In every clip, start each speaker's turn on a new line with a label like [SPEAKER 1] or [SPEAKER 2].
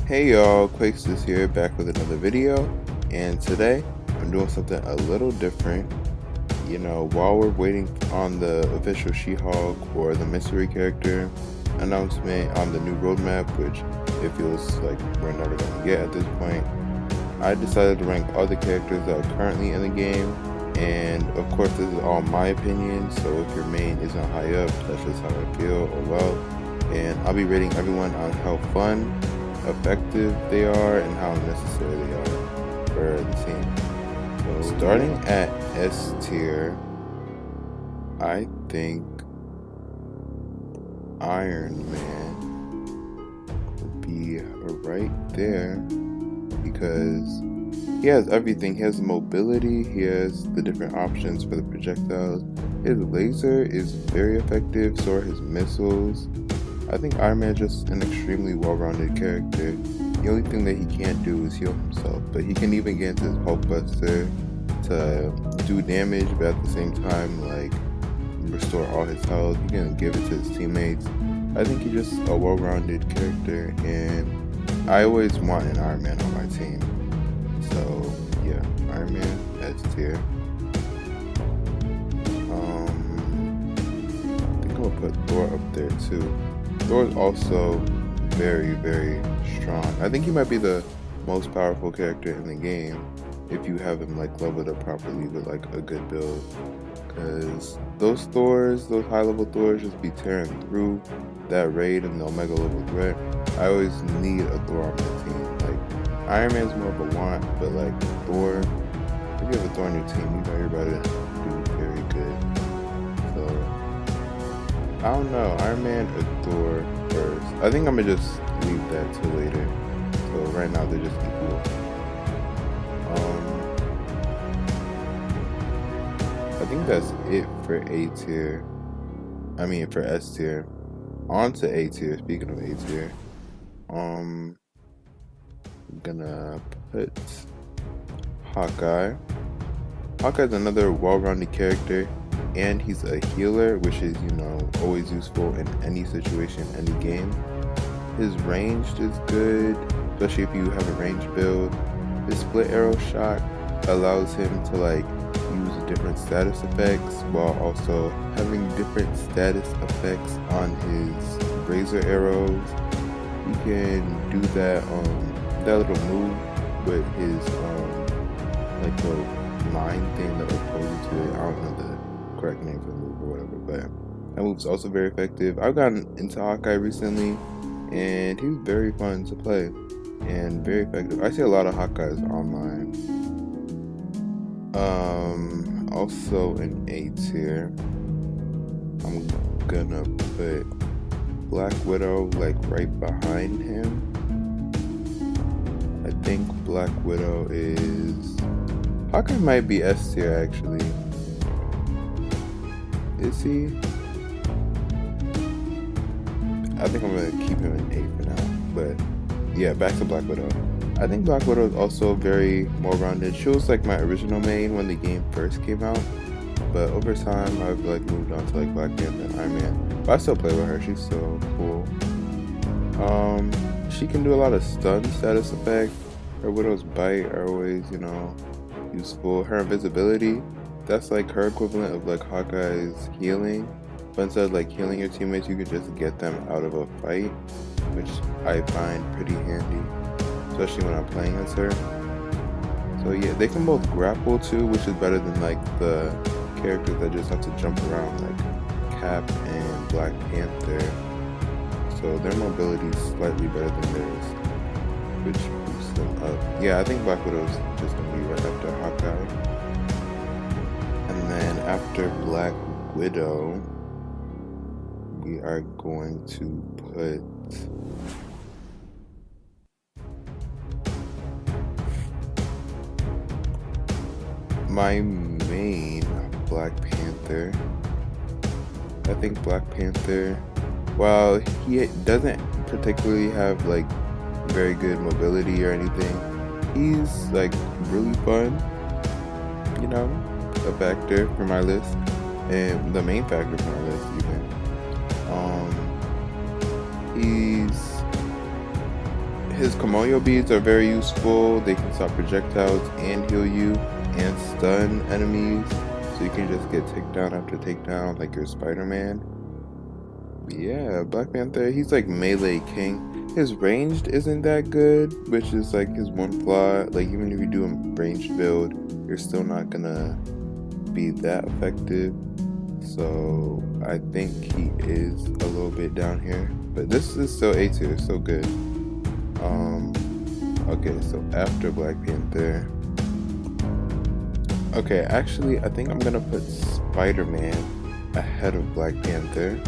[SPEAKER 1] Hey y'all, Kwakests here, back with another video, and today I'm doing something a little different. While we're waiting on the official She-Hulk or the mystery character announcement on the new roadmap, which it feels like we're never gonna get at this point, I decided to rank all the characters that are currently in the game, and of course this is all my opinion, so if your main isn't high up, that's just how I feel or well, and I'll be rating everyone on how fun, effective they are, and how necessary they are for the team. So starting at S tier, I think Iron Man would be right there because he has everything. He has the mobility, he has the different options for the projectiles. His laser is very effective, so are his missiles. I think Iron Man is just an extremely well-rounded character. The only thing that he can't do is heal himself, but he can even get into his Hulk Buster to do damage, but at the same time, like, restore all his health. He can give it to his teammates. I think he's just a well-rounded character, and I always want an Iron Man on my team. So yeah, Iron Man, S tier. I think I'll put Thor up there too. Thor is also very, very strong. I think he might be the most powerful character in the game if you have him like leveled up properly with like a good build. Because those Thors, those high level Thors just be tearing through that raid and the Omega level threat. I always need a Thor on my team. Like Iron Man's more of a want, but like Thor, if you have a Thor on your team, you know you're about to do very good. So I don't know, Iron Man or Thor first. I think I'm gonna just leave that till later. So right now they're just equal. I think that's it for A tier. I mean for S tier. On to A tier. Speaking of A tier, I'm gonna put Hawkeye. Hawkeye's another well-rounded character, and he's a healer, which is, always useful in any situation, any game. His ranged is good, especially if you have a ranged build. His split arrow shot allows him to like use different status effects while also having different status effects on his razor arrows. He can do that little move with his like the line thing that opposes to it. I don't know the correct name for the move or whatever, but that move's also very effective. I've gotten into Hawkeye recently, and he's very fun to play and very effective. I see a lot of Hawkeyes online. Also in A tier, I'm gonna put Black Widow like right behind him. I think Black Widow is... Hawkeye might be S tier actually. Is he? I think I'm gonna keep him in A for now. But yeah, back to Black Widow. I think Black Widow is also very well-rounded. She was like my original main when the game first came out, but over time I've like moved on to like Black Panther and Iron Man. But I still play with her. She's so cool. She can do a lot of stun status effects. Her Widow's Bite are always, useful. Her invisibility, that's like her equivalent of like Hawkeye's healing. But instead of like healing your teammates, you can just get them out of a fight, which I find pretty handy, especially when I'm playing as her. So yeah, they can both grapple too, which is better than like the characters that just have to jump around like Cap and Black Panther. So their mobility is slightly better than theirs, which boosts them up. Yeah, I think Black Widow's just gonna be right after Hawkeye. And then after Black Widow, we are going to put my main, Black Panther. I think Black Panther, while he doesn't particularly have like very good mobility or anything, he's like really fun, a factor for my list, and the main factor for my list even. His Komoyo beads are very useful. They can stop projectiles and heal you and stun enemies. So you can just get takedown after takedown like your SpiderMan. Yeah, Black Panther, he's like melee king. His ranged isn't that good, which is like his one flaw. Like even if you do a ranged build, you're still not gonna be that effective. So I think he is a little bit down here. But this is still A tier, so good. Okay, so after Black Panther. Okay, actually I think I'm gonna put SpiderMan ahead of Black Panther.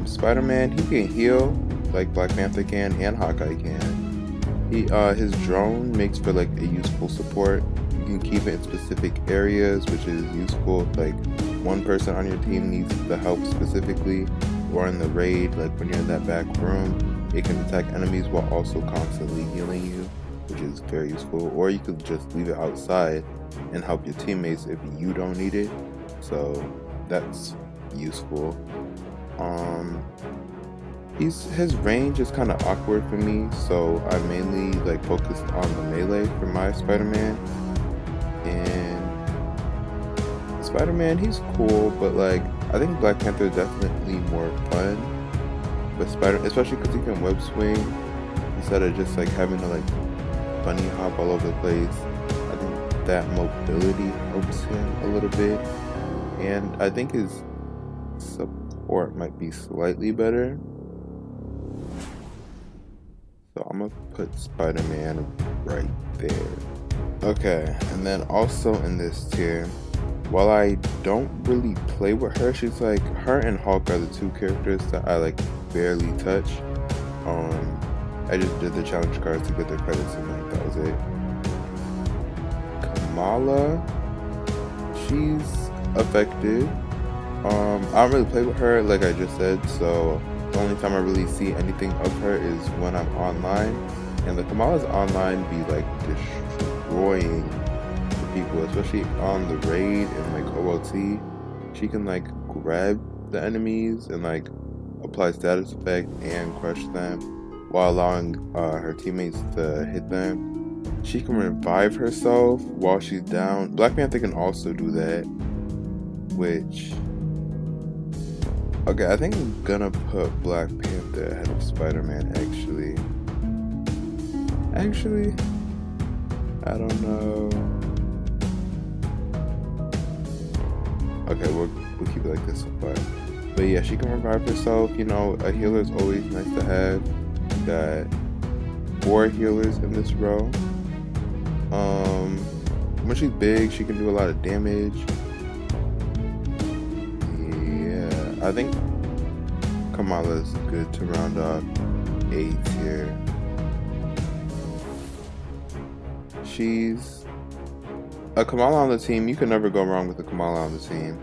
[SPEAKER 1] SpiderMan, he can heal like Black Panther can and Hawkeye can. His drone makes for like a useful support. You can keep it in specific areas, which is useful if like one person on your team needs the help specifically, or in the raid, like when you're in that back room, it can attack enemies while also constantly healing you, which is very useful. Or you could just leave it outside and help your teammates if you don't need it. So that's useful. His range is kind of awkward for me, so I mainly like focused on the melee for my Spider-Man. And Spider-Man, he's cool, but like I think Black Panther is definitely more fun. But especially because he can web swing instead of just like having to like bunny hop all over the place. I think that mobility helps him a little bit, and I think his support might be slightly better. So I'm gonna put Spider-Man right there. Okay, and then also in this tier, while I don't really play with her, she's like, her and Hulk are the two characters that I like barely touch. I just did the challenge cards to get the credits and like that was it. Kamala, she's effective. I don't really play with her like I just said, so the only time I really see anything of her is when I'm online, and the Kamala's online be like destroying the people, especially on the raid and like OLT. She can like grab the enemies and like apply status effect and crush them while allowing her teammates to hit them. She can revive herself while she's down. Black Panther can also do that, which okay, I think I'm gonna put Black Panther ahead of Spider-Man actually, I don't know. Okay, we'll keep it like this so far. But yeah, she can revive herself. You know, a healer is always nice to have. We got 4 healers in this row. When she's big, she can do a lot of damage. Yeah, I think Kamala is good to round off A tier. She's a Kamala on the team. You can never go wrong with a Kamala on the team.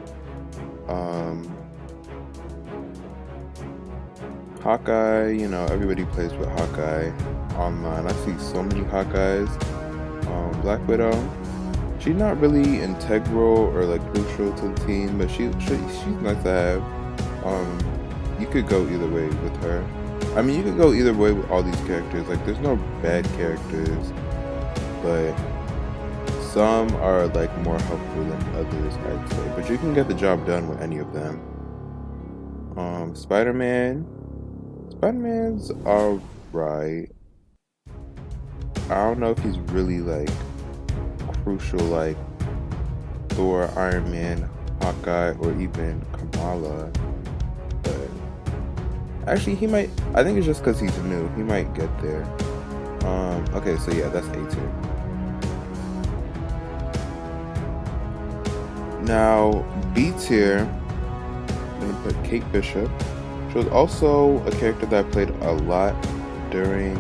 [SPEAKER 1] Hawkeye, you know, everybody plays with Hawkeye online. I see so many Hawkeyes. Black Widow, she's not really integral or like crucial to the team, but she's nice to have. You could go either way with her. I mean, you could go either way with all these characters. Like, there's no bad characters, but some are like more helpful than others, I'd say. But you can get the job done with any of them. Spider-Man's alright. I don't know if he's really like crucial like Thor, Iron Man, Hawkeye, or even Kamala. But actually he might, I think it's just because he's new. He might get there. Okay, so yeah, that's A tier. Now, B tier, I'm gonna put Kate Bishop. She was also a character that I played a lot during,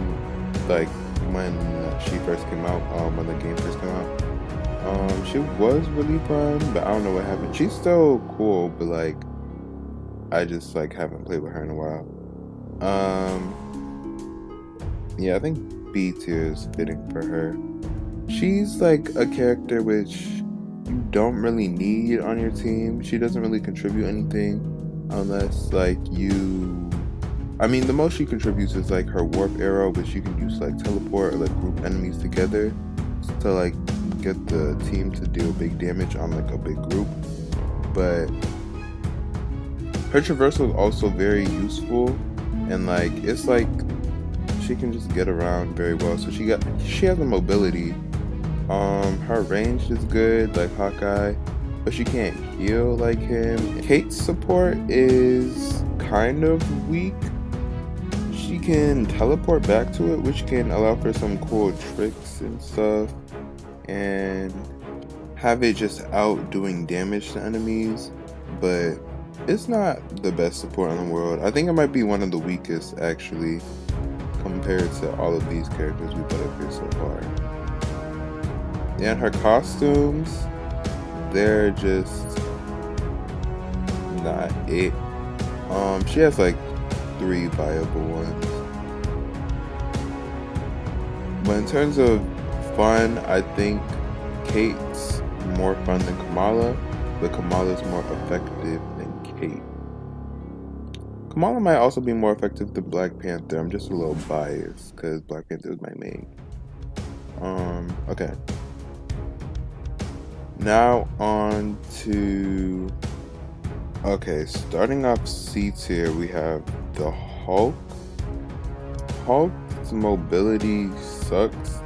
[SPEAKER 1] like, when she first came out, when the game first came out. She was really fun, but I don't know what happened. She's still cool, but, like, I just, like, haven't played with her in a while. Yeah, I think B tier is fitting for her. She's, like, a character which you don't really need on your team. She doesn't really contribute anything unless like you, I mean, the most she contributes is like her warp arrow, which you can use to like teleport or like group enemies together to like get the team to deal big damage on like a big group. But her traversal is also very useful, and like it's like she can just get around very well. So she has a mobility. Her range is good, like Hawkeye, but she can't heal like him. Kate's support is kind of weak. She can teleport back to it, which can allow for some cool tricks and stuff, and have it just out doing damage to enemies, but it's not the best support in the world. I think it might be one of the weakest actually compared to all of these characters we put up here so far. And her costumes, they're just not it. She has like 3 viable ones. But in terms of fun, I think Kate's more fun than Kamala, but Kamala's more effective than Kate. Kamala might also be more effective than Black Panther. I'm just a little biased because Black Panther is my main. Okay. Now on to... Okay, starting off C tier, we have the Hulk. Hulk's mobility sucks,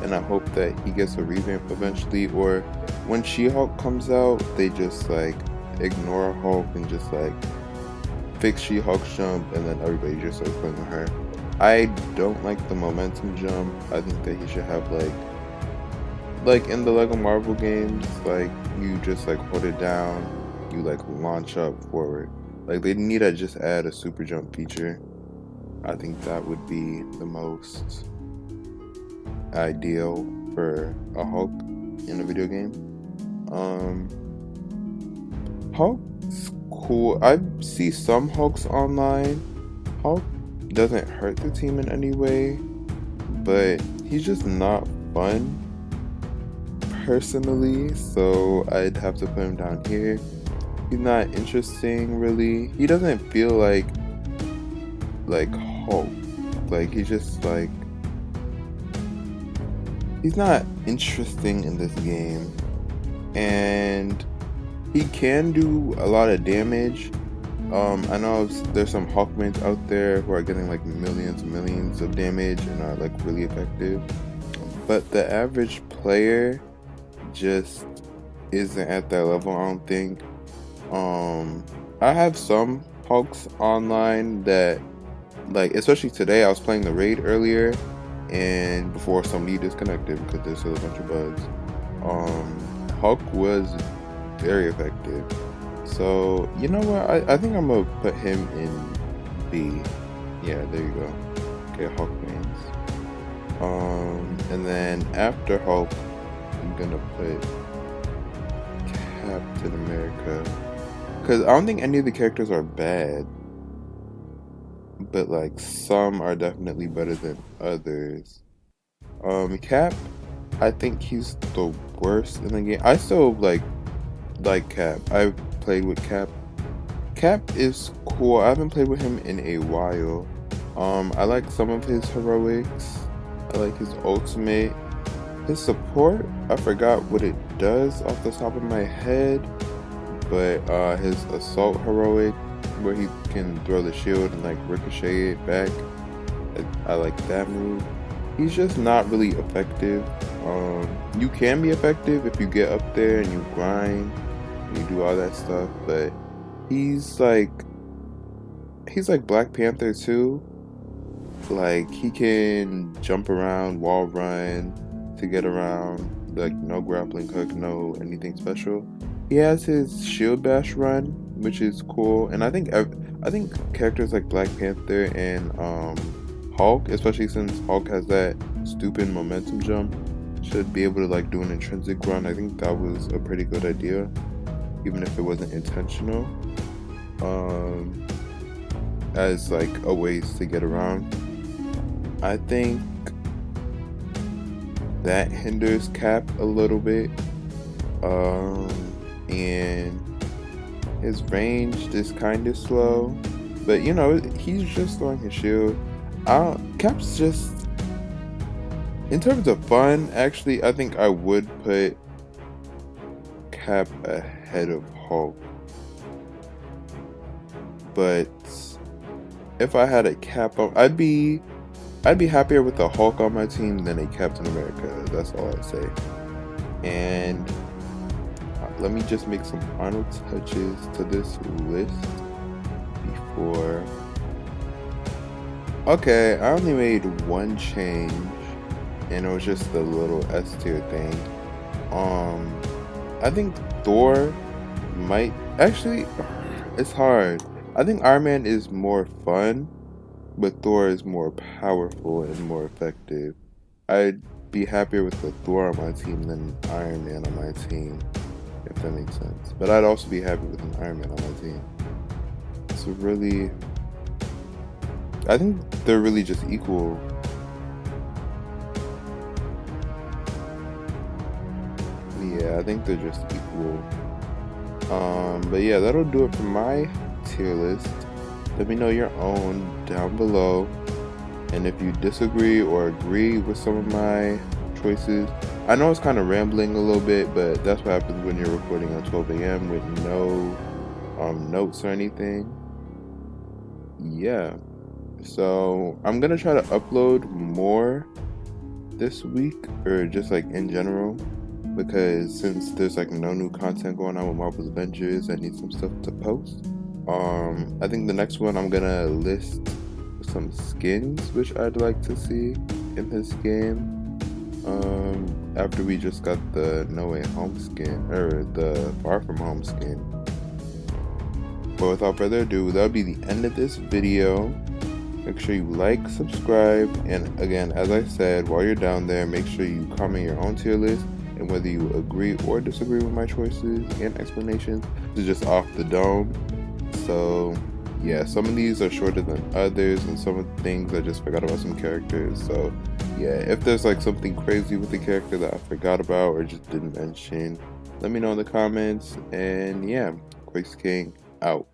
[SPEAKER 1] and I hope that he gets a revamp eventually, or when She-Hulk comes out, they just like ignore Hulk and just like fix She-Hulk's jump, and then everybody just starts playing with her. I don't like the momentum jump. I think that he should have like in the Lego Marvel games, like you just like hold it down, you like launch up forward. Like they need to just add a super jump feature. I think that would be the most ideal for a Hulk in a video game. Hulk's cool. I see some Hulks online. Hulk doesn't hurt the team in any way, but he's just not fun personally, so I'd have to put him down here. He's not interesting really. He doesn't feel like Hulk. Like he's just like, he's not interesting in this game, and he can do a lot of damage. I know there's some Hawkmans out there who are getting like millions and millions of damage and are like really effective, but the average player just isn't at that level, I don't think. I have some Hulks online that, like, especially today, I was playing the raid earlier, and before somebody disconnected because there's still a bunch of bugs. Hulk was very effective. So, you know what? I think I'm gonna put him in B. Yeah, there you go. Okay, Hulk wins. And then after Hulk, I'm gonna put Captain America. Because I don't think any of the characters are bad, but like some are definitely better than others. Cap, I think he's the worst in the game. I still like Cap. I've played with Cap. Cap is cool. I haven't played with him in a while. I like some of his heroics. I like his ultimate. His support, I forgot what it does off the top of my head, but his assault heroic, where he can throw the shield and like ricochet it back, I like that move. He's just not really effective. You can be effective if you get up there and you grind and you do all that stuff, but he's like Black Panther too. Like he can jump around, wall run to get around, like no grappling hook, no anything special. He has his shield bash run, which is cool, and I think characters like Black Panther and Hulk, especially since Hulk has that stupid momentum jump, should be able to like do an intrinsic run. I think that was a pretty good idea, even if it wasn't intentional, as like a ways to get around. I think that hinders Cap a little bit, and his range is kind of slow, But you know, he's just throwing his shield. Cap's just, in terms of fun, actually, I think I would put Cap ahead of Hulk. But if I had a Cap on, I'd be happier with a Hulk on my team than a Captain America. That's all I say. And let me just make some final touches to this list before. Okay, I only made one change, and it was just the little S tier thing. I think Thor might actually. It's hard. I think Iron Man is more fun, but Thor is more powerful and more effective. I'd be happier with the Thor on my team than Iron Man on my team, if that makes sense. But I'd also be happy with an Iron Man on my team. So really, I think they're really just equal. Yeah, I think they're just equal. But yeah, that'll do it for my tier list. Let me know your own down below. And if you disagree or agree with some of my choices, I know it's kind of rambling a little bit, but that's what happens when you're recording at 12 a.m. with no notes or anything. Yeah. So I'm gonna try to upload more this week, or just like in general, because since there's like no new content going on with Marvel's Avengers, I need some stuff to post. I think the next one I'm gonna list some skins which I'd like to see in this game. After we just got the No Way Home skin, or the Far From Home skin. But without further ado, that'll be the end of this video. Make sure you like, subscribe, and again, as I said, while you're down there, make sure you comment your own tier list and whether you agree or disagree with my choices and explanations. This is just off the dome. So yeah, some of these are shorter than others, and some of the things I just forgot about some characters. So yeah, if there's like something crazy with the character that I forgot about or just didn't mention, let me know in the comments. And yeah, Kwakests King out.